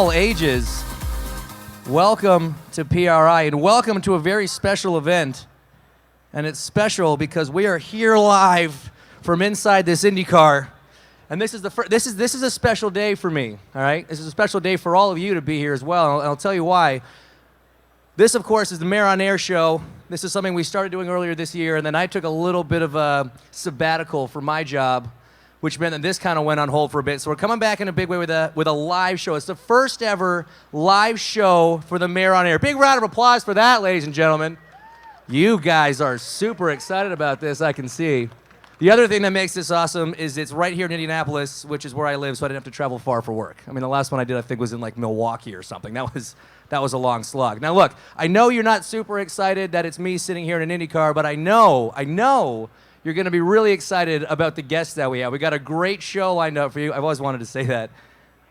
All ages, welcome to PRI and welcome to a very special event. And it's special because we are here live from inside this IndyCar. And this is a special day for me, all right? This is a special day for all of you to be here as well, and I'll tell you why. This, of course, is the Mayor on Air show. This is something we started doing earlier this year, and then I took a little bit of a sabbatical for my job, which meant that this kind of went on hold for a bit. So we're coming back in a big way with a live show. It's the first ever live show for the Mayor on Air. Big round of applause for that, ladies and gentlemen. You guys are super excited about this, I can see. The other thing that makes this awesome is it's right here in Indianapolis, which is where I live, so I didn't have to travel far for work. I mean, the last one I did, I think, was in like Milwaukee or something. That was a long slog. Now look, I know you're not super excited that it's me sitting here in an IndyCar, but I know you're going to be really excited about the guests that we have. We got a great show lined up for you. I've always wanted to say that.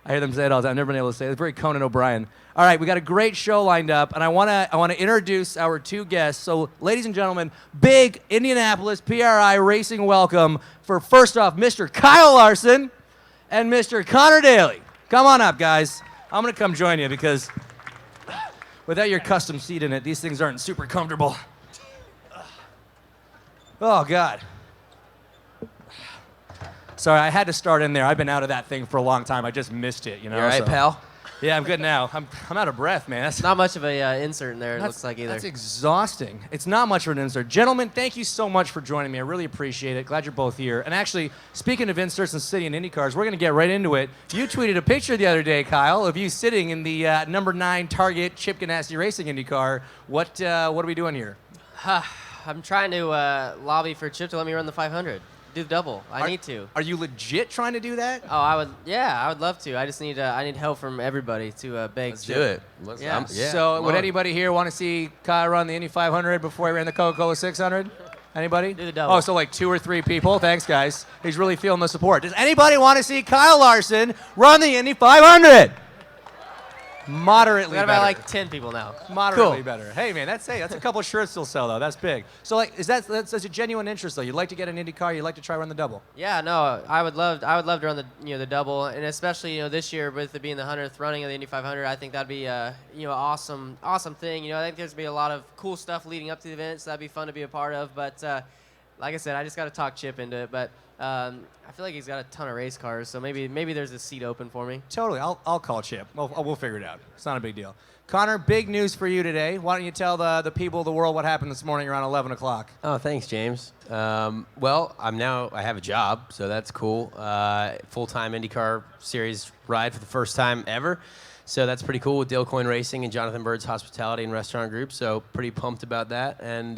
I hear them say it all the time. I've never been able to say it. It's very Conan O'Brien. All right, we got a great show lined up, and I want to introduce our two guests. So, ladies and gentlemen, big Indianapolis PRI racing welcome for, first off, Mr. Kyle Larson and Mr. Connor Daly. Come on up, guys. I'm going to come join you because without your custom seat in it, these things aren't super comfortable. Oh, God. Sorry, I had to start in there. I've been out of that thing for a long time. I just missed it, you know. You all right, pal? Yeah, I'm good now. I'm out of breath, man. That's not much of a insert in there, it looks like, either. That's exhausting. It's not much of an insert. Gentlemen, thank you so much for joining me. I really appreciate it. Glad you're both here. And actually, speaking of inserts in City and IndyCars, we're going to get right into it. You tweeted a picture the other day, Kyle, of you sitting in the number 9 Target Chip Ganassi Racing IndyCar. What are we doing here? I'm trying to lobby for Chip to let me run the 500. Do the double. I need to. Are you legit trying to do that? Oh, I would love to. I just need help from everybody to beg. Let's do it. Yeah. So would anybody here want to see Kyle run the Indy 500 before he ran the Coca-Cola 600? Anybody? Do the double. Oh, so like 2 or 3 people. Thanks, guys. He's really feeling the support. Does anybody want to see Kyle Larson run the Indy 500? Moderately better. We got about like 10 people now. Moderately cool. better. Hey, man, that's a couple shirts still sell, though. That's big. So, like, that's a genuine interest, though. You'd like to get an IndyCar. You'd like to try run the double. Yeah, no, I would love to run the double, and especially this year with it being the 100th running of the Indy 500, I think that'd be awesome thing. I think there's gonna be a lot of cool stuff leading up to the event, so that'd be fun to be a part of. But like I said, I just got to talk Chip into it. But I feel like he's got a ton of race cars, so maybe there's a seat open for me. Totally. I'll call Chip. We'll figure it out. It's not a big deal. Connor, big news for you today. Why don't you tell the people of the world what happened this morning around 11 o'clock? Oh, thanks, James. Well, I have a job, so that's cool. Full-time IndyCar Series ride for the first time ever. So that's pretty cool with Dale Coyne Racing and Jonathan Bird's Hospitality and Restaurant Group. So pretty pumped about that. And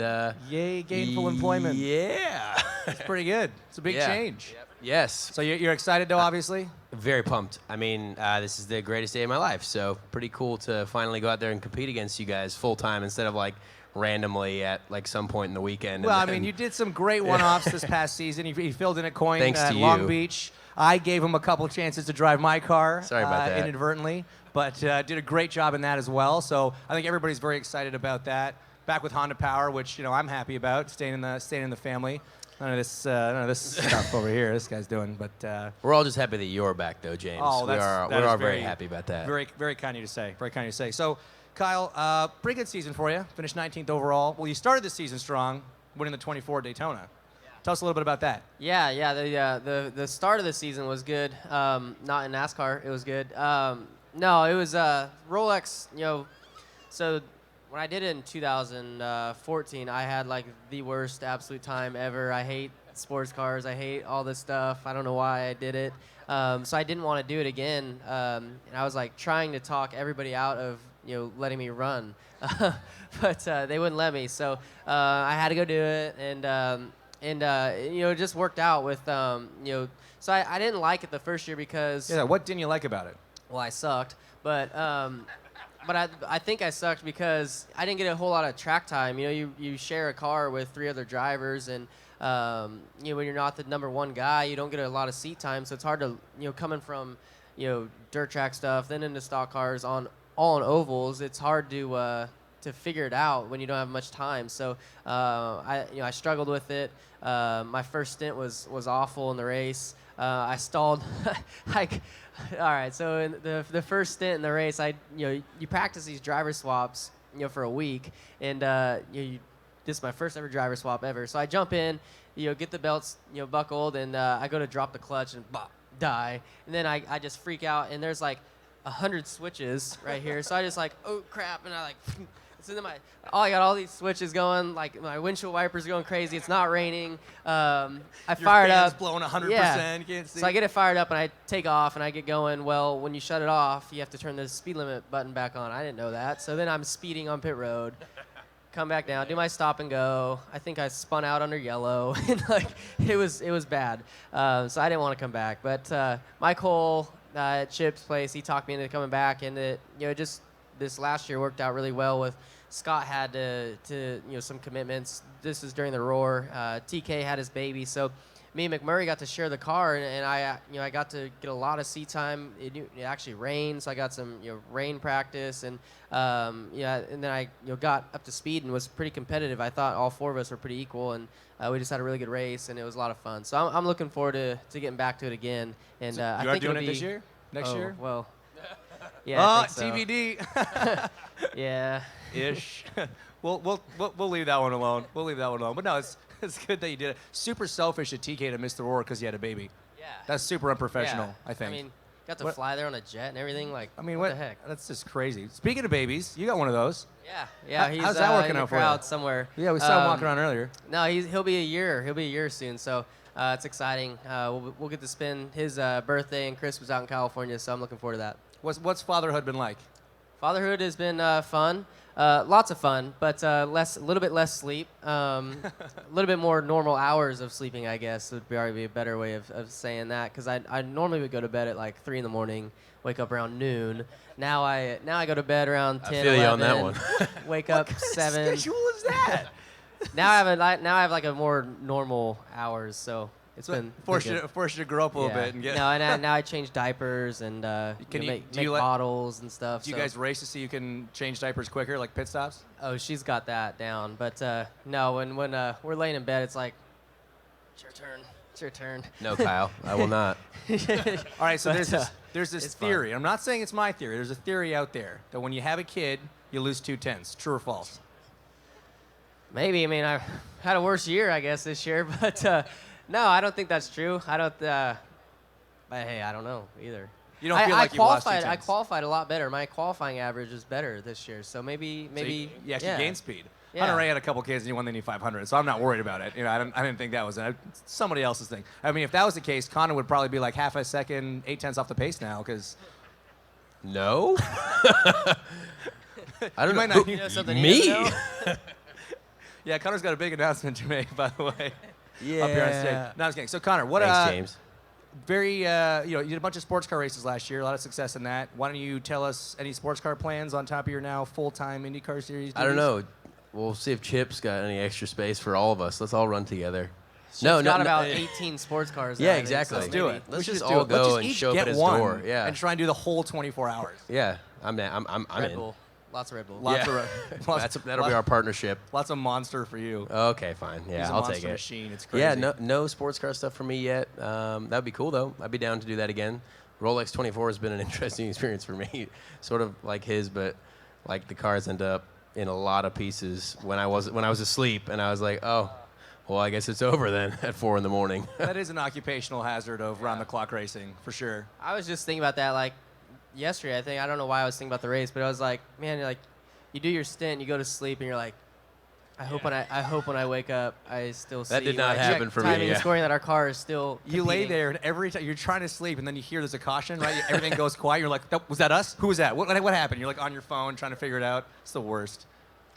yay, gainful employment. Yeah. It's pretty good. It's a big change. Yep. Yes. So you're excited, though, obviously? Very pumped. I mean, this is the greatest day of my life. So pretty cool to finally go out there and compete against you guys full-time instead of, like, randomly at, like, some point in the weekend. Well, I mean, you did some great one-offs this past season. You filled in at Coyne at to Long you. Beach. I gave him a couple chances to drive my car. Sorry about that. Inadvertently. But did a great job in that as well. So I think everybody's very excited about that. Back with Honda Power, which I'm happy about, staying in the family. None of this stuff over here this guy's doing. But we're all just happy that you're back, though, James. Oh, we are very happy about that. Very, very kind of you to say. Very kind of you to say. So, Kyle, pretty good season for you. Finished 19th overall. Well, you started the season strong, winning the 24 Daytona. Tell us a little bit about that. Yeah. The start of the season was good. Not in NASCAR, it was good. No, it was Rolex. So when I did it in 2014, I had like the worst absolute time ever. I hate sports cars. I hate all this stuff. I don't know why I did it. So I didn't want to do it again. And I was like trying to talk everybody out of letting me run, but they wouldn't let me. So I had to go do it, and it just worked out with So I didn't like it the first year because. Yeah. What didn't you like about it? Well, I sucked, but I think I sucked because I didn't get a whole lot of track time. You share a car with 3 other drivers, and when you're not the number 1 guy, you don't get a lot of seat time. So it's hard to coming from dirt track stuff, then into stock cars all on ovals. It's hard to figure it out when you don't have much time. So I struggled with it. My first stint was awful in the race. I stalled All right. So in the first stint in the race, you practice these driver swaps, for a week, and this is my first ever driver swap ever. So I jump in, get the belts, buckled, and I go to drop the clutch and bop, die, and then I just freak out, and there's like 100 switches right here. So I just like, oh crap, and I like. So then I got all these switches going, like my windshield wipers going crazy. It's not raining. I fired up. Blowing 100%. Yeah. You can't see. So I get it fired up and I take off and I get going. Well, when you shut it off, you have to turn the speed limit button back on. I didn't know that. So then I'm speeding on pit road, come back down, do my stop and go. I think I spun out under yellow, and like it was bad. So I didn't want to come back. But Mike Cole at Chip's place, he talked me into coming back, and just this last year worked out really well with. Scott had to some commitments. This is during the Roar. TK had his baby, so me and McMurray got to share the car, and I got to get a lot of seat time. It actually rained, so I got some rain practice, and and then I got up to speed and was pretty competitive. I thought all four of us were pretty equal, and we just had a really good race, and it was a lot of fun. So I'm looking forward to getting back to it again. And So I you are think doing it'll it this be- year? Next year? Well, yeah. I think so. TBD. Yeah. Ish. We'll leave that one alone. We'll leave that one alone. But no, it's good that you did it. Super selfish of TK to miss the Roar because he had a baby. Yeah. That's super unprofessional, Yeah. I think. I mean, got to What- fly there on a jet and everything. Like, what what the heck? That's just crazy. Speaking of babies, you got one of those. Yeah. How- He's how's that working in the out for you? crowd somewhere. Yeah, we saw him walking around earlier. No, he'll be a year. He'll be a year soon. So it's exciting. We'll get to spend his birthday and Christmas out in California. So I'm looking forward to that. What's fatherhood been like? Fatherhood has been fun. Lots of fun, but a little bit less sleep. A little bit more normal hours of sleeping, I guess, would probably be a better way of saying that. Because I normally would go to bed at like 3 in the morning, wake up around noon. Now I go to bed around 10, I feel you 11, on that one. wake up 7. What schedule is that? Now I have like a more normal hours, so it's been forced pretty you, good. forced you to grow up a little Yeah. bit and get. No, and now I change diapers and Can you- make do you let- bottles and stuff. Do you so- guys race to see you can change diapers quicker, like pit stops? Oh, she's got that down. But no, when we're laying in bed, it's like, it's your turn. It's your turn. No, Kyle, I will not. All right, so But, there's this it's fun. theory. I'm not saying it's my theory. There's a theory out there that when you have a kid, you lose 2/10. True or false? Maybe. I mean, I had a worse year, I guess, this year. But no, I don't think that's true. I don't. But hey, I don't know either. You don't feel like you lost qualified. 2/10. I qualified a lot better. My qualifying average is better this year. So maybe. So you actually gained speed. Yeah. Hunter Ray had a couple kids and he won the Indy 500, so I'm not worried about it. I didn't think that was somebody else's thing. I mean, if that was the case, Connor would probably be like half a second, 0.8 off the pace now, because No. I don't might know. not- Who- You know something he Me? doesn't know? yeah, Connor's got a big announcement to make, by the way. Yeah. Up here on stage. No, I'm just kidding. So Connor, what? Thanks, James. You did a bunch of sports car races last year, a lot of success in that. Why don't you tell us any sports car plans on top of your now full-time IndyCar series? I don't duties? know. We'll see if Chip's got any extra space for all of us. Let's all run together. She's No, got no, about no. 18 sports cars. Yeah, now, I think, exactly. so Let's do maybe- it. Let's We should just do all it. Let's go just and each show up get at his one door. Yeah. and try and do the whole 24 hours. Yeah. I'm Red in. Bull. Lots of Red Bull. Lots Yeah. of lots, That'll be our partnership. lots of monster for you. Okay, fine. He's Yeah, a I'll monster take it. machine. It's crazy. Yeah, no sports car stuff for me yet. That'd be cool though. I'd be down to do that again. Rolex 24 has been an interesting experience for me, sort of like his, but like the cars end up in a lot of pieces when I was asleep, and I was like, oh, well, I guess it's over then at 4 in the morning. That is an occupational hazard of round-the-clock racing, for sure. I was just thinking about that like yesterday. I don't know why I was thinking about the race, but I was like, man, you're like, you do your stint, you go to sleep, and you're like, I hope when I wake up, I still see. That did not like, happen for me, timing and yeah. scoring that our car is still. You lay competing. there, and every time you're trying to sleep, and then you hear there's a caution, right? Everything goes quiet. You're like, was that us? Who was that? What happened? You're like on your phone trying to figure it out. It's the worst.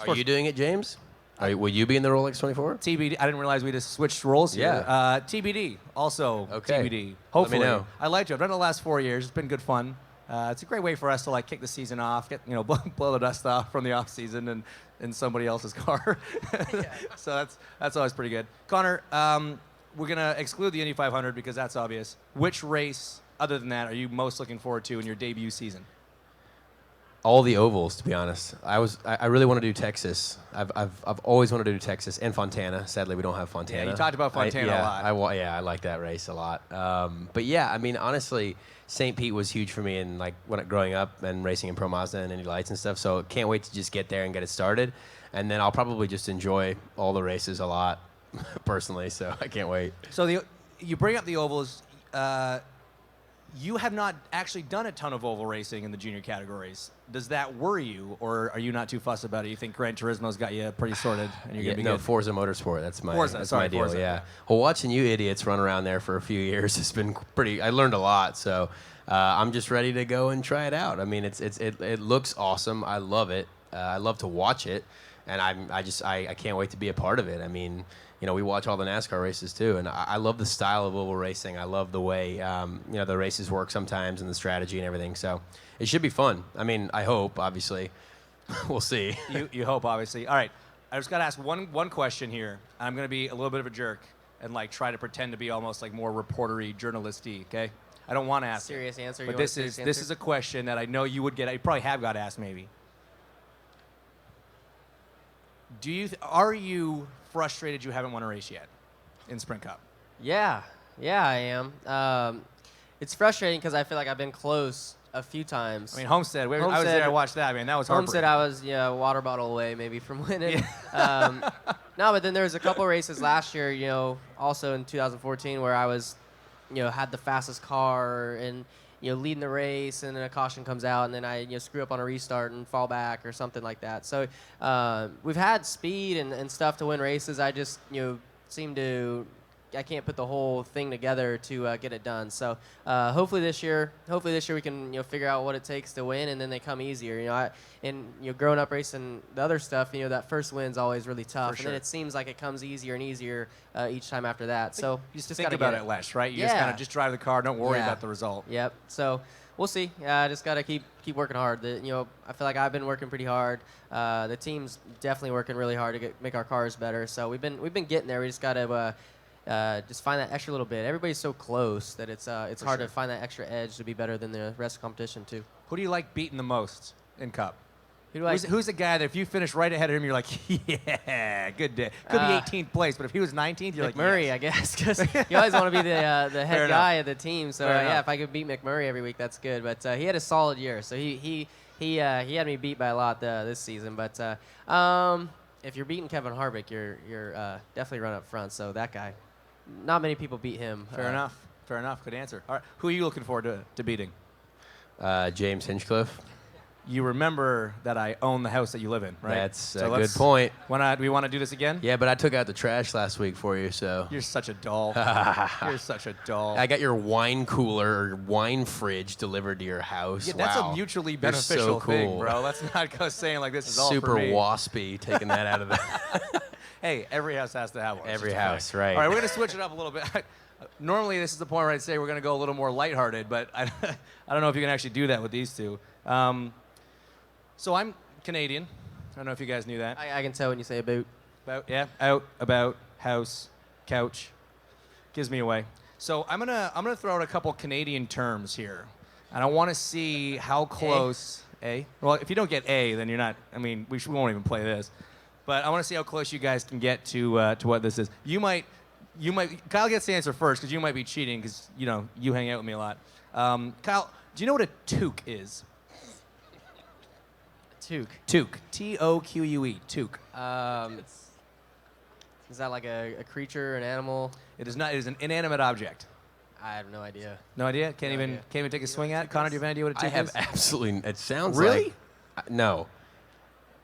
Are you doing it, James? Will you be in the Rolex 24? TBD. I didn't realize we just switched roles here. Yeah. TBD. Also Okay. TBD. Hopefully. Let me know. I liked it. I've done it the last 4 years. It's been good fun. It's a great way for us to like kick the season off, get blow the dust off from the off season and in somebody else's car. So that's always pretty good. Connor, we're gonna exclude the Indy 500 because that's obvious. Which race, other than that, are you most looking forward to in your debut season? All the ovals, to be honest. I really want to do Texas. I've always wanted to do Texas and Fontana. Sadly, we don't have Fontana. Yeah, you talked about Fontana a lot. I like that race a lot. But yeah, I mean, honestly, St. Pete was huge for me and like growing up and racing in Pro Mazda and Indy Lights and stuff. So can't wait to just get there and get it started. And then I'll probably just enjoy all the races a lot, personally. So I can't wait. So you bring up the ovals. You have not actually done a ton of oval racing in the junior categories. Does that worry you, or are you not too fussed about it? You think Gran Turismo's got you pretty sorted, and you're gonna be good? Forza Motorsport. That's my deal. Forza, yeah. Well, watching you idiots run around there for a few years has been pretty. I learned a lot, so I'm just ready to go and try it out. I mean, it looks awesome. I love it. I love to watch it, and I can't wait to be a part of it. I mean, we watch all the NASCAR races too, and I love the style of oval racing. I love the way the races work sometimes and the strategy and everything. So it should be fun. I mean, I hope, obviously. We'll see. You hope, obviously. All right, I just got to ask one question here. I'm going to be a little bit of a jerk and try to pretend to be almost more reportery, journalisty. Okay, I don't want to ask serious answer. But this is a question that I know you would get. You probably have got asked maybe. Are you frustrated you haven't won a race yet in Sprint Cup? Yeah, I am. It's frustrating because I feel like I've been close a few times. I mean, Homestead. I was there. I watched that. I mean, that was heartbreaking. Homestead, I was a water bottle away maybe from winning. Yeah. No, but then there was a couple races last year. Also in 2014 where I was, had the fastest car and leading the race, and then a caution comes out, and then I screw up on a restart and fall back or something like that. So we've had speed and stuff to win races. I just I can't put the whole thing together to get it done. So hopefully this year we can figure out what it takes to win, and then they come easier. Growing up racing the other stuff, that first win's always really tough, and then it seems like it comes easier and easier each time after that. So you just think about it less, right? You just kind of just drive the car, don't worry about the result. Yep. So we'll see. I just got to keep working hard. I feel like I've been working pretty hard. The team's definitely working really hard to make our cars better. So we've been getting there. We just got to just find that extra little bit. Everybody's so close that it's hard to find that extra edge to be better than the rest of the competition too. Who do you like beating the most in Cup? Who's the guy that if you finish right ahead of him, you're like, yeah, good day. Could be 18th place, but if he was 19th, you're like, McMurray, yes. I guess, because you always want to be the head guy of the team. So if I could beat McMurray every week, that's good. But he had a solid year, so he had me beat by a lot this season. But if you're beating Kevin Harvick, you're definitely run up front. So that guy, not many people beat him. Fair enough. Good answer. All right, who are you looking forward to beating? James Hinchcliffe. You remember that I own the house that you live in, right? That's a good point. Do we want to do this again? Yeah, but I took out the trash last week for you, so. You're such a doll. You're such a doll. I got your wine cooler or wine fridge delivered to your house. Yeah, that's a mutually beneficial thing, bro. Let's not go saying this is all for me. Super waspy, taking that out of the. Hey, every house has to have one. Every house, right. All right, we're going to switch it up a little bit. Normally, this is the point where I'd say we're going to go a little more lighthearted, but I don't know if you can actually do that with these two. So I'm Canadian. I don't know if you guys knew that. I can tell when you say about. Out, about, house, couch. Gives me away. So I'm gonna throw out a couple Canadian terms here, and I want to see how close. A. Well, if you don't get A, then you're not. I mean, we won't even play this. But I want to see how close you guys can get to what this is. You might. Kyle gets to answer first because you might be cheating because you hang out with me a lot. Kyle, do you know what a toque is? Toque. T-O-Q-U-E. Toque. Is that like a creature, an animal? It is not. It is an inanimate object. I have no idea. No idea? Can't even take a swing at it? Connor, do you have any idea what a toque is? I have absolutely. It sounds really? Like. No.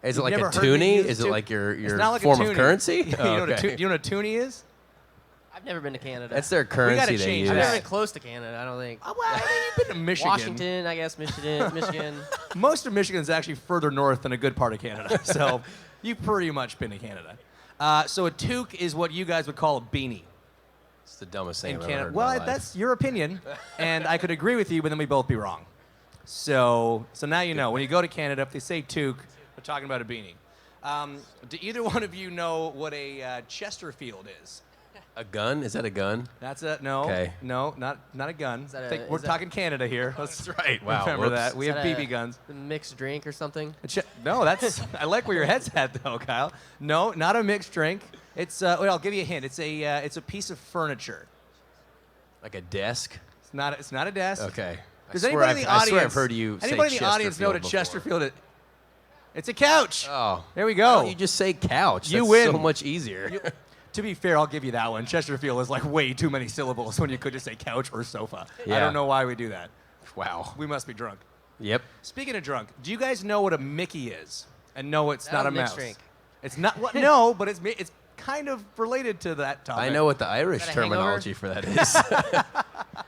Is it like never a heard me toonie? use Is it toque? like your It's not like a form of toonie. currency? Do you know what a toonie is? I've never been to Canada. That's their currency they change use. I've that. never been close to Canada, I don't think. Oh, well, I mean, you've been to Michigan. Washington, I guess, Michigan. Most of Michigan is actually further north than a good part of Canada, so you've pretty much been to Canada. So a toque is what you guys would call a beanie. It's the dumbest thing In I've Canada. ever heard in my Well, life. that's your opinion, and I could agree with you, but then we both be wrong. So now you know. When you go to Canada, if they say toque, we're talking about a beanie. Do either one of you know what a Chesterfield is? A A gun? Is that a gun? That's a no. Okay. No, not a gun. We're is that- talking Canada here. That's right. Wow. Remember whoops. that. We Is have that BB guns. a mixed drink or something? No, that's. I like where your head's at though, Kyle. No, not a mixed drink. It's. Well, I'll give you a hint. It's a piece of furniture. Like a desk? It's not. It's not a desk. Okay. Does I swear anybody in the I audience? swear I've heard you say Anybody in the audience know what a Chesterfield Chesterfield is? It's a couch. Oh. There we Why go. don't you just say couch? You That's win. so much easier. To be fair, I'll give you that one. Chesterfield is like way too many syllables when you could just say couch or sofa. I Yeah. don't know why we do that. Wow. We must be drunk. Yep. Speaking of drunk, do you guys know what a Mickey is? And no, it's not a mixed mouse. drink. It's not. What? No, but it's kind of related to that topic. I know what the Irish Is that a hangover? terminology for that is.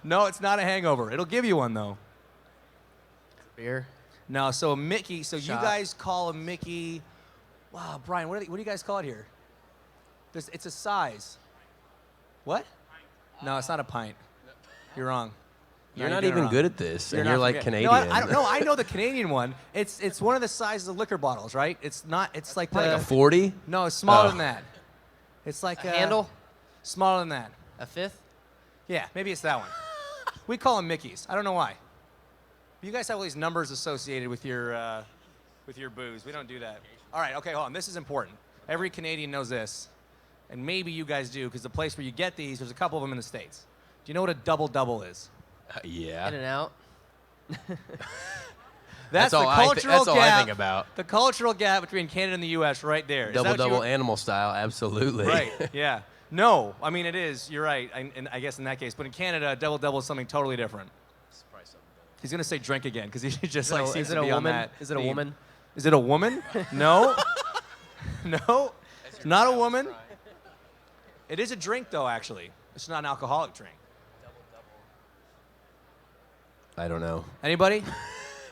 No, it's not a hangover. It'll give you one though. Beer. No, so a Mickey. So you Shot. guys call a Mickey. Wow, Brian, what do you guys call it here? It's a size. What? No, it's not a pint. You're wrong. You're No, not doing it even wrong. good at this, and not you're like from- Canadian. No, I don't know. I know the Canadian one. It's one of the sizes of liquor bottles, right? It's not. It's like Like the a 40? No, it's smaller Oh. than that. It's like A handle? Smaller than that. A fifth? Yeah, maybe it's that one. We call them Mickeys. I don't know why. You guys have all these numbers associated with your booze. We don't do that. All right, okay, hold on. This is important. Every Canadian knows this, and maybe you guys do, because the place where you get these, there's a couple of them in the States. Do you know what a double-double is? Yeah. In and out. That's all the I thi- cultural that's all gap. I think about. The cultural gap between Canada and the U.S. right there. Is that what Double you- animal style, absolutely. Right, yeah. No, I mean, it is. You're right, and I guess in that case. But in Canada, double-double is something totally different. He's going to say drink again, because he just like seems Is it to a be on woman? that Is it a theme. woman? Is it a woman? No. No. Not a woman. It is a drink, though, actually. It's not an alcoholic drink. I don't know. Anybody?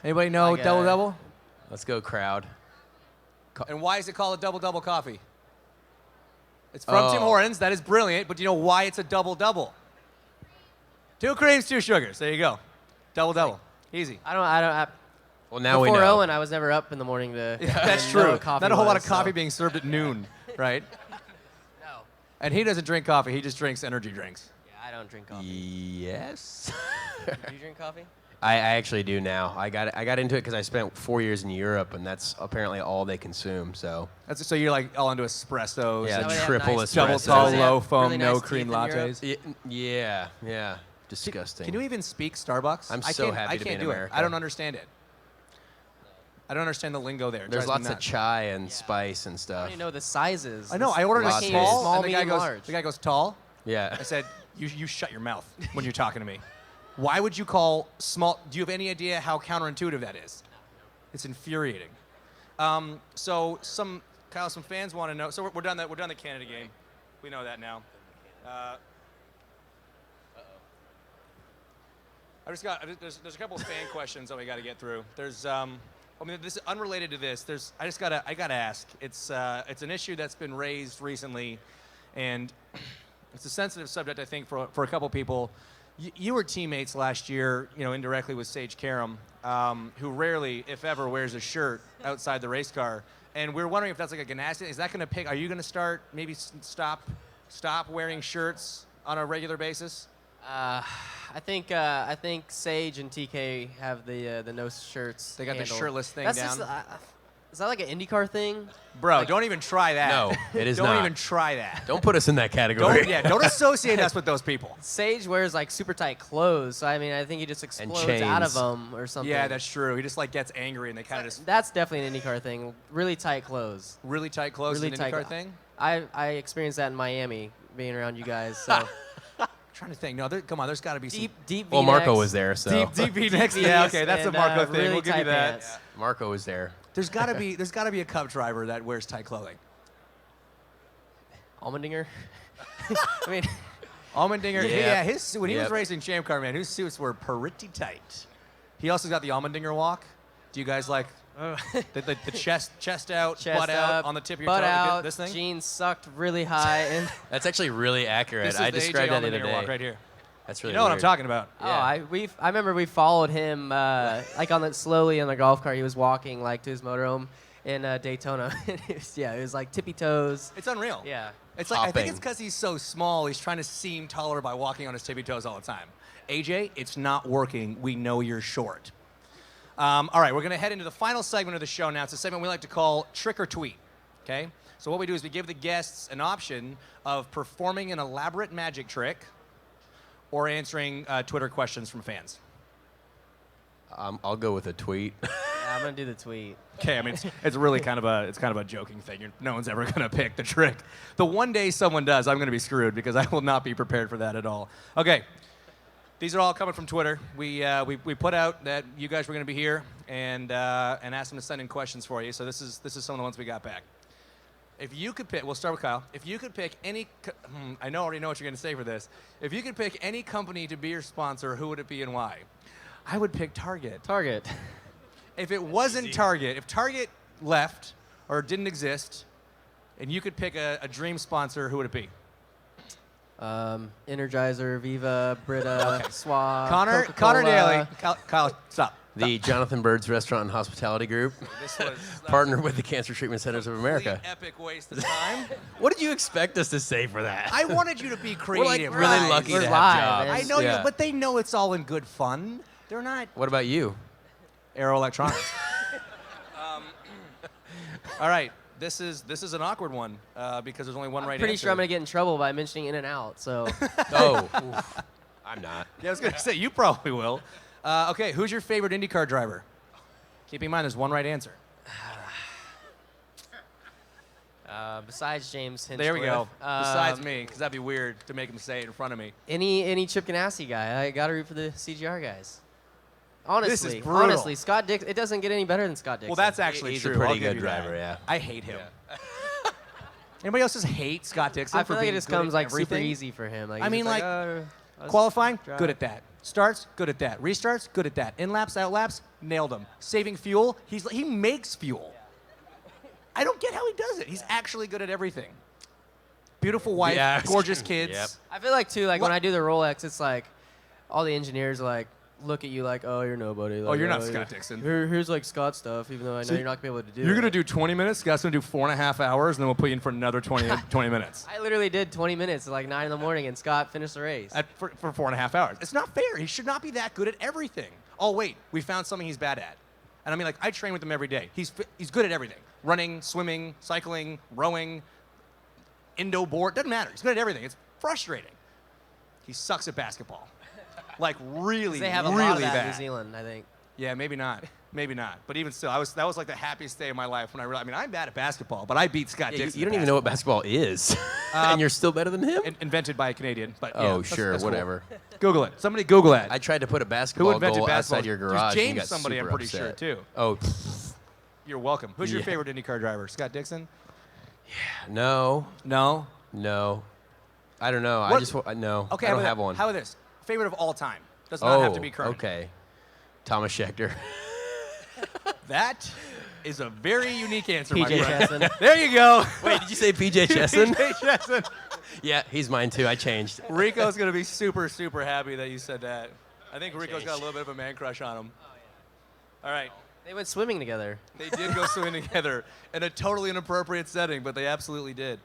Anybody know Like a- double-double? Let's go, crowd. And why is it called a double-double coffee? It's from Tim Oh. Hortons. That is brilliant. But do you know why it's a double-double? 2 creams, 2 sugars. There you go. Double-double. Easy. Well, now we Before know. Owen, I was never up in the morning to. That's know true. what coffee Not a whole lot was, of coffee so. being served at noon, right? No. And he doesn't drink coffee. He just drinks energy drinks. Yeah, I don't drink coffee. Yes. Do you drink coffee? I actually do now. I got into it because I spent 4 years in Europe, and that's apparently all they consume. So So you're like all into espressos, yeah, and they have triple nice- double espresso. tall, They have low foam, really no nice cream teeth in Europe. lattes. Yeah. Disgusting. Can you even speak Starbucks? I'm I so can't- happy I to be can't in do America. it. I don't understand it. I don't understand the lingo there. It There's drives me lots of nuts. chai and spice and I stuff. don't even know the sizes. I know. I ordered a Lattes. small, Small, and the guy medium, goes. large. The guy goes tall. Yeah. I said, "You shut your mouth when you're talking to me. Why would you call small? Do you have any idea how counterintuitive that is? It's infuriating." So some fans want to know. So we're done the Canada game. We know that now. There's a couple of fan questions that we got to get through. There's this is unrelated to this. I gotta ask. It's an issue that's been raised recently, and it's a sensitive subject, I think, for a couple people. You were teammates last year, indirectly with Sage Karam, who rarely, if ever, wears a shirt outside the race car. And we're wondering if that's like a Ganassi. Is that going to pick? Are you going to start maybe stop wearing shirts on a regular basis? I think Sage and TK have the no shirts. They got the handled. shirtless thing That's down. Just, is that like an IndyCar thing? Bro, Like- don't even try that. No, it is don't not. even try that. Don't put us in that category. Don't associate us with those people. Sage wears like super tight clothes, so I mean, I think he just explodes out of chains. them or something. Yeah, that's true. He just like gets angry and they kind of just That's definitely an IndyCar thing. Really tight clothes. really tight clothes. Really Is tight. an IndyCar thing. I experienced that in Miami, being around you guys. So Trying to think. No, come on. There's got to be deep some Well, Marco V-necks. was there, so deep V-necks. Yeah, okay, that's a and, Marco thing. really We'll give you tight that. pants. Marco was there. There's got to be a Cup driver that wears tight clothing. Allmendinger. I mean, Allmendinger. Yeah. His when he was Yep. racing Champ Car, man, his suits were pretty tight. He also got the Allmendinger walk. Do you guys like the chest out, chest butt up, out on the tip of your butt toe? out. This thing. Jeans sucked really high, and That's actually really accurate. This is I the described AJ that the other Allmendinger day. walk right here. That's really You know what I'm weird. talking about. oh, Yeah. I remember we followed him like on the slowly on the golf cart. He was walking like to his motorhome in Daytona. It was like tippy toes. It's unreal. Yeah. It's like I think hopping. it's because he's so small. He's trying to seem taller by walking on his tippy toes all the time. AJ, it's not working. We know you're short. All right, we're going to head into the final segment of the show now. It's a segment we like to call Trick or Tweet. Okay? So what we do is we give the guests an option of performing an elaborate magic trick or answering Twitter questions from fans. I'll go with a tweet. Yeah, I'm gonna do the tweet. Okay, I mean it's really kind of a joking thing. No one's ever gonna pick the trick. The one day someone does, I'm gonna be screwed because I will not be prepared for that at all. Okay, these are all coming from Twitter. We put out that you guys were gonna be here and asked them to send in questions for you. So this is some of the ones we got back. If you could pick, we'll start with Kyle. If you could pick any, I already know what you're gonna say for this. If you could pick any company to be your sponsor, who would it be and why? I would pick Target. Target. If it wasn't Target, if Target left or didn't exist, and you could pick a dream sponsor, who would it be? Energizer, Viva, Brita, Swab, Connor Coca-Cola. Daly. Kyle, stop. The Jonathan Bird's Restaurant and Hospitality Group, This was partnered with the Cancer Treatment Centers of America. complete epic waste of time. What did you expect us to say for that? I wanted you to be creative. really guys. lucky We're to have live, jobs. I know Yeah. you, but they know it's all in good fun. They're not What about you? Aero Electronics. All right, this is an awkward one because there's only one right Pretty answer. sure I'm gonna get in trouble by mentioning In and Out. So Oh, oof. I'm not. Yeah, I was gonna say you probably will. Okay, who's your favorite IndyCar driver? Keep in mind, there's one right answer. besides James Hinchcliffe. There we go. Besides um, me, because that'd be weird to make him say it in front of me. Any Chip Ganassi guy, I gotta root for the CGR guys. Honestly, brutal. honestly, Scott Dixon. It doesn't get any better than Scott Dixon. Well, that's actually He's true. a pretty I'll give good you that. driver, yeah. I hate him. Anybody else just hate Scott Dixon? I for feel like being it just good comes at like super everything? easy for him. Like, I he's mean, just like, let's Qualifying, drive. good at that. Starts, good at that. Restarts, good at that. In laps, out laps, nailed him. Saving fuel, he makes fuel. I don't get how he does it. He's actually good at everything. Beautiful wife, Yeah, gorgeous kids. Yep. I feel like too, like What- when I do the Rolex, it's like all the engineers like look at you like, oh, you're nobody. Like, you're not Scott Dixon. Here's like Scott stuff, even though I know you're not gonna be able to do. You're it. going to do 20 minutes, Scott's going to do 4.5 hours, and then we'll put you in for another 20 minutes. I literally did 20 minutes at like 9 in the morning, and Scott finished the race. For 4.5 hours. It's not fair. He should not be that good at everything. Oh, wait, we found something he's bad at. And I mean, like, I train with him every day. He's good at everything. Running, swimming, cycling, rowing, indo board, doesn't matter. He's good at everything. It's frustrating. He sucks at basketball. Like, really, they have a really lot of that bad. in New Zealand, I think. Yeah, maybe not. Maybe not. But even still, that was like the happiest day of my life when I realized, I mean, I'm bad at basketball, but I beat Scott Yeah, Dixon. you at don't even know what basketball is, and you're still better than him. Invented by a Canadian, but yeah, Oh, that's- sure, that's cool. whatever. Google it. Somebody Google that. I tried to put a Who basketball invented goal basketball? outside your There's garage. and James you got somebody, I'm super pretty sure, upset. too. Oh, You're welcome. Who's your Yeah. favorite IndyCar driver? Scott Dixon? no, No. no. I don't know. What- I just no. Okay, I how don't about have one. How about this? Favorite of all time. Does not have to be current. Okay. Thomas Schechter. That is a very unique answer, PJ my friend. Chesson. There you go. Wait, did you say PJ Chesson? PJ Chesson. Yeah, he's mine too. I changed. Rico's going to be super, super happy that you said that. I think Rico's got a little bit of a man crush on him. All right. They went swimming together. They did go swimming together in a totally inappropriate setting, but they absolutely did.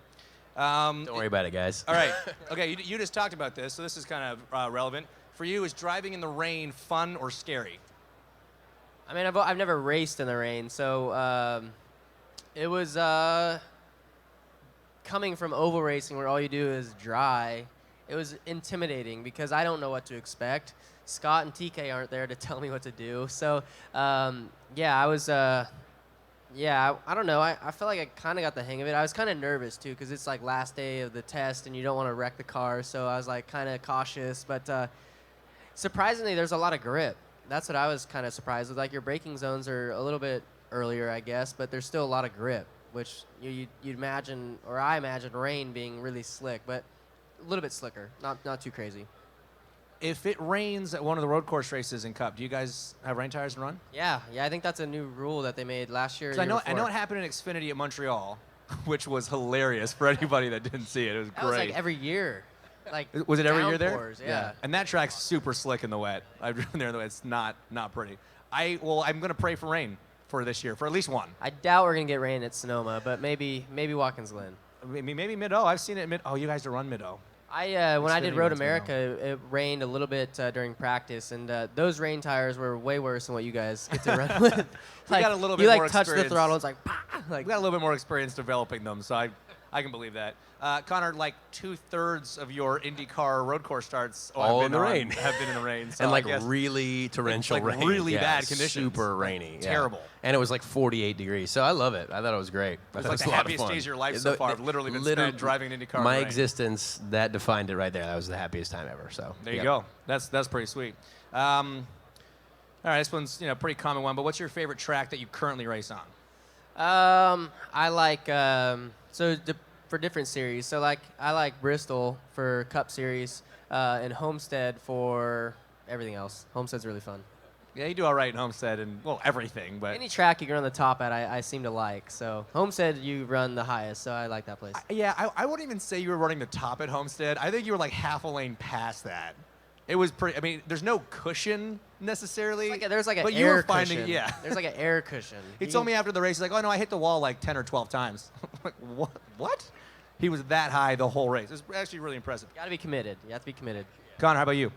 Don't worry about it, guys. All right. Okay, you just talked about this, so this is kind of relevant. For you, is driving in the rain fun or scary? I mean, I've never raced in the rain, so it was coming from oval racing where all you do is dry. It was intimidating because I don't know what to expect. Scott and TK aren't there to tell me what to do. So yeah, I was I don't know. I felt like I kind of got the hang of it. I was kind of nervous too because it's like last day of the test and you don't want to wreck the car. So I was like kind of cautious, but surprisingly, there's a lot of grip. That's what I was kind of surprised with. Like your braking zones are a little bit earlier, I guess, but there's still a lot of grip, which you'd imagine, or I imagine, rain being really slick, but a little bit slicker, not too crazy. If it rains at one of the road course races in Cup, do you guys have rain tires and run? Yeah, I think that's a new rule that they made last year. 'Cause I know it happened in Xfinity at Montreal, which was hilarious for anybody that didn't see it. It was That great. was like every year. Like Was it every year there? downpours, yeah. And that track's super slick in the wet. I've driven there in the wet. It's not pretty. I'm going to pray for rain for this year, for at least one. I doubt we're gonna get rain at Sonoma, but maybe Watkins Glen. maybe mid-O. I've seen it mid. Oh, you guys to run mid-O. When I did Xfinity Road runs America, it rained a little bit during practice, and those rain tires were way worse than what you guys get to run with. We got a little bit you more touch the experience. throttle, it's like, bah! We got a little bit more experience developing them, so I can believe that. Connor, like 2/3 of your IndyCar road course starts All in the rain. have been in the rain. So And I like guess really torrential like rain. really Yeah, bad conditions. Super rainy. Yeah. Terrible. And it was like 48 degrees. So I love it. I thought it was great. It was like the happiest days of your life so far. I've literally been spent driving an IndyCar in My the rain. existence, that defined it right there. That was the happiest time ever. So There you go. That's pretty sweet. All right, this one's a pretty common one. But what's your favorite track that you currently race on? I like for different series. So like I like Bristol for Cup Series, and Homestead for everything else. Homestead's really fun. Yeah, you do all right in Homestead and everything, but Any track you can run the top at, I seem to like. So Homestead, you run the highest, so I like that place. I wouldn't even say you were running the top at Homestead. I think you were like half a lane past that. It was pretty. I mean, there's no cushion necessarily. There's like an but air you were cushion. finding, yeah. There's like an air cushion. He told me after the race, he's like, "Oh no, I hit the wall like 10 or 12 times." I'm like, what? What? He was that high the whole race. It was actually really impressive. You gotta be committed. You have to be committed. Connor, how about you?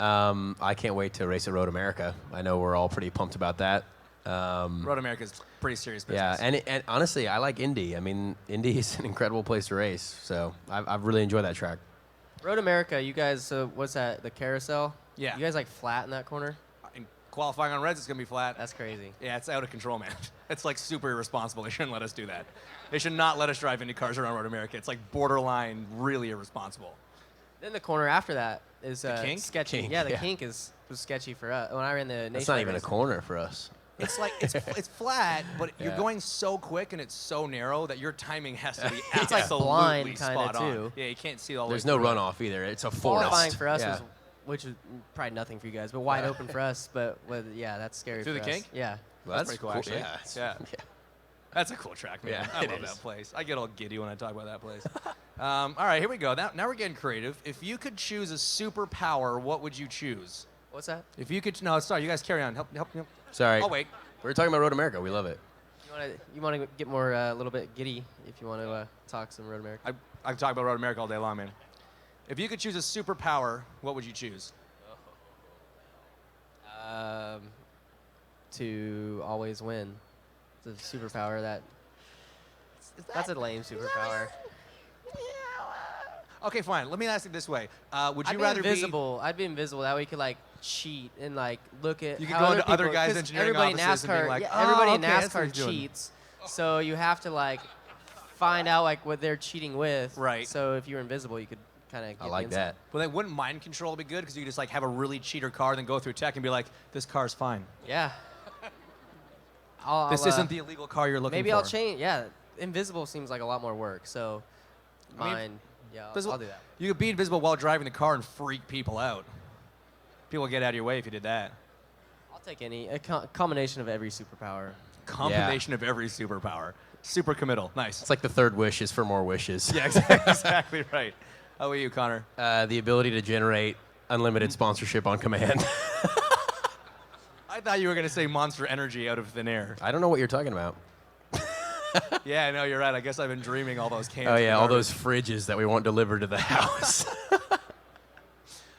I can't wait to race at Road America. I know we're all pretty pumped about that. Road America's pretty serious Yeah, business. and honestly, I like Indy. I mean, Indy is an incredible place to race. So I've really enjoyed that track. Road America, you guys, what's that? The carousel? Yeah. You guys like flat in that corner? In qualifying on Reds, it's gonna be flat. That's crazy. Yeah, it's out of control, man. It's like super irresponsible. They shouldn't let us do that. They should not let us drive Indy cars around Road America. It's like borderline really irresponsible. Then the corner after that is Kink? sketchy. Kink, yeah, the yeah. kink was sketchy for us. When I ran the That's nationwide not even a race. corner for us. It's like it's flat, but you're Yeah. going so quick and it's so narrow that your timing has to be It's like absolutely blind kinda, spot on. too. Yeah, you can't see all the There's way no through it. runoff either. It's a forest. Qualifying for us Yeah. was, which is probably nothing for you guys, but wide open for us. But yeah, that's scary. Through for the us. kink? Yeah. Well, That's pretty cool, actually. Yeah, it's- Yeah. That's a cool track, man. Yeah, I it love is. that place. I get all giddy when I talk about that place. All right, here we go. Now we're getting creative. If you could choose a superpower, what would you choose? What's that? If you could, no, sorry, you guys carry on. Help. Sorry. I'll wait. We were talking about Road America. We love it. You want to get more a little bit giddy if you want to talk some Road America. I can talk about Road America all day long, man. If you could choose a superpower, what would you choose? To always win. It's a superpower that's a lame superpower. Okay, fine. Let me ask it this way: Would you I'd be rather invisible. I'd be invisible. That way you could like cheat and like look at. You could how go into other people- guys' 'cause engineering everybody in offices and be NASCAR, like, yeah, "Oh, everybody in okay, that's what NASCAR he's doing." cheats, so you have to like find out like what they're cheating with. Right. So if you're invisible, you could kind of. I like that. Well, then wouldn't mind control be good? Because you could just like have a really cheater car, then go through tech and be like, "This car's fine. Yeah. This isn't the illegal car you're looking Maybe for." I'll change. Yeah, invisible seems like a lot more work. So, I mean, mine. Yeah, Invisible- I'll do that. You could be invisible while driving the car and freak people out. People get out of your way if you did that. I'll take a combination of every superpower. Combination of every superpower. Super committal. Nice. It's like the third wish is for more wishes. Yeah, exactly right. How about you, Connor? The ability to generate unlimited sponsorship on command. I thought you were going to say Monster Energy out of thin air. I don't know what you're talking about. Yeah, I know, you're right. I guess I've been dreaming all those cans. Oh of yeah, all garbage. those fridges that we want delivered to the house.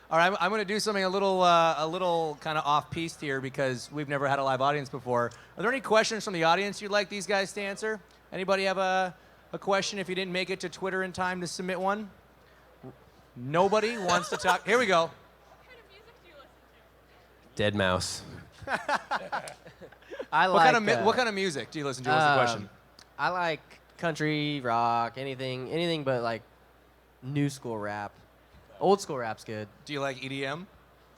All right, I'm going to do something a little kind of off-piste here because we've never had a live audience before. Are there any questions from the audience you'd like these guys to answer? Anybody have a question if you didn't make it to Twitter in time to submit one? Nobody wants to talk. Here we go. What kind of music do you listen to? Dead mouse. I What like. kind of music do you listen to? What's the question? I like country, rock, anything but like new school rap. Old school rap's good. Do you like EDM?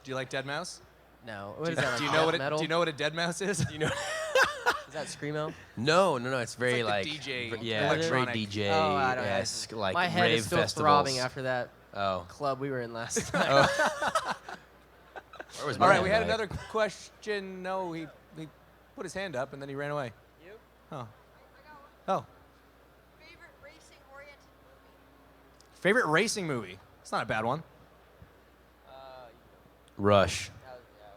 Do you like Dead Mouse? No. What is that? Like Do you know death metal? Do you know what a Dead Mouse is? Do you know? Is that screamo? No. It's very like like, the DJ, yeah, very electronic. DJ Oh, I don't know. esque, like My head rave is still festivals. throbbing after that Oh. club we were in last night. Where was All right, mine? we had Like- another question. No, he put his hand up and then he ran away. You? Oh. I got one. Oh. Favorite racing-oriented movie? Favorite racing movie? It's not a bad one. Rush.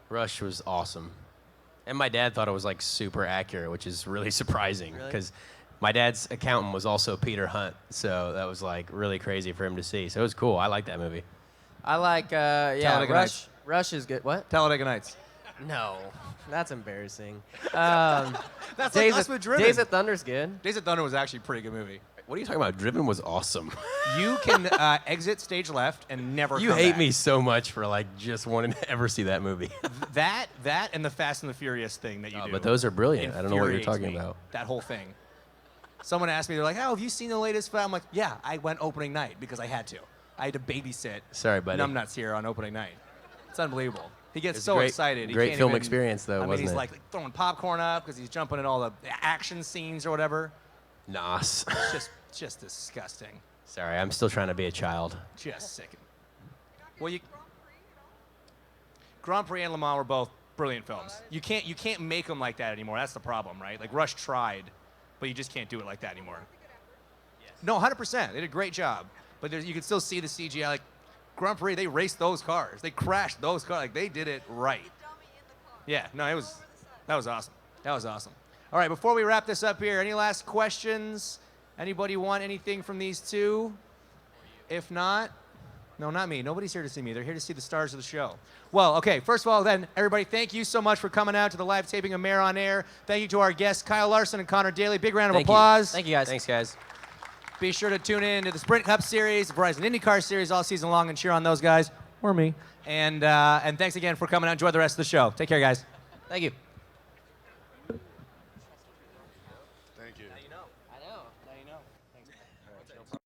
Rush was awesome. And my dad thought it was like super accurate, which is really surprising Really? because My dad's accountant was also Peter Hunt, so that was like really crazy for him to see. So it was cool. I like that movie. I like, Talladega Nights. Rush is good. What? Talladega Nights. No, that's embarrassing. That's like Days us of, with Driven. Days of Thunder's good. Days of Thunder was actually a pretty good movie. What are you talking about? Driven was awesome. You can exit stage left and never You come hate back. me so much for like just wanting to ever see that movie. That and the Fast and the Furious thing that you do. But those are brilliant. I don't know what you're infuriates talking me. about. That whole thing. Someone asked me, they're like, "Oh, have you seen the latest film?" I'm like, "Yeah, I went opening night because I had to. I had to babysit Sorry, buddy. Numbnuts here on opening night. It's unbelievable. He gets It's so great- excited. He great can't film even- experience, though, I mean, wasn't he's it? like throwing popcorn up because he's jumping in all the action scenes or whatever. Nos. It's just disgusting. Sorry, I'm still trying to be a child. Just sickening. Well, Grand Prix and Le Mans were both brilliant films. You can't make them like that anymore. That's the problem, right? Like Rush tried, but you just can't do it like that anymore. No, 100%. They did a great job, but you can still see the CGI. Like Grand Prix, they raced those cars. They crashed those cars. Like they did it right. Yeah, no, that was awesome. That was awesome. All right, before we wrap this up here, any last questions? Anybody want anything from these two? If not, no, not me. Nobody's here to see me. They're here to see the stars of the show. Well, okay, first of all, then, everybody, thank you so much for coming out to the live taping of Mayor on Air. Thank you to our guests, Kyle Larson and Connor Daly. Big round of applause. Thank you, guys. Thanks, guys. Be sure to tune in to the Sprint Cup Series, the Verizon IndyCar Series all season long and cheer on those guys, or me. And thanks again for coming out. Enjoy the rest of the show. Take care, guys. Thank you. Thank you. I know. Now you know. Thanks.